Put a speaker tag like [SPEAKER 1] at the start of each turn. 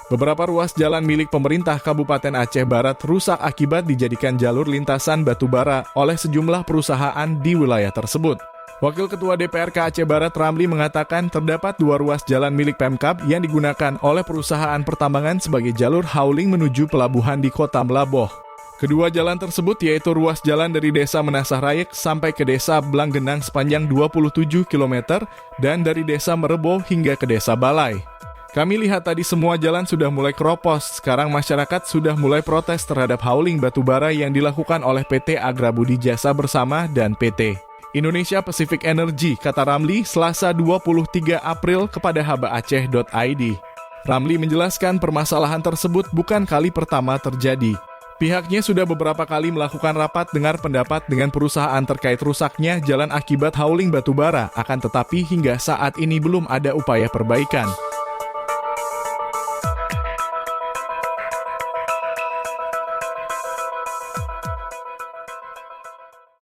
[SPEAKER 1] Beberapa ruas jalan milik pemerintah Kabupaten Aceh Barat rusak akibat dijadikan jalur lintasan batubara oleh sejumlah perusahaan di wilayah tersebut. Wakil Ketua DPRK Aceh Barat Ramli mengatakan terdapat 2 ruas jalan milik Pemkab yang digunakan oleh perusahaan pertambangan sebagai jalur hauling menuju pelabuhan di Kota Melaboh. Kedua jalan tersebut yaitu ruas jalan dari Desa Menasah Rayek sampai ke Desa Blanggenang sepanjang 27 km dan dari Desa Merebo hingga ke Desa Balai. Kami lihat tadi semua jalan sudah mulai keropos, sekarang masyarakat sudah mulai protes terhadap hauling batubara yang dilakukan oleh PT Agrabudi Jasa Bersama dan PT Indonesia Pacific Energy, kata Ramli, Selasa 23 April kepada habaaceh.id. Ramli menjelaskan permasalahan tersebut bukan kali pertama terjadi. Pihaknya sudah beberapa kali melakukan rapat dengar pendapat dengan perusahaan terkait rusaknya jalan akibat hauling batubara, akan tetapi hingga saat ini belum ada upaya perbaikan.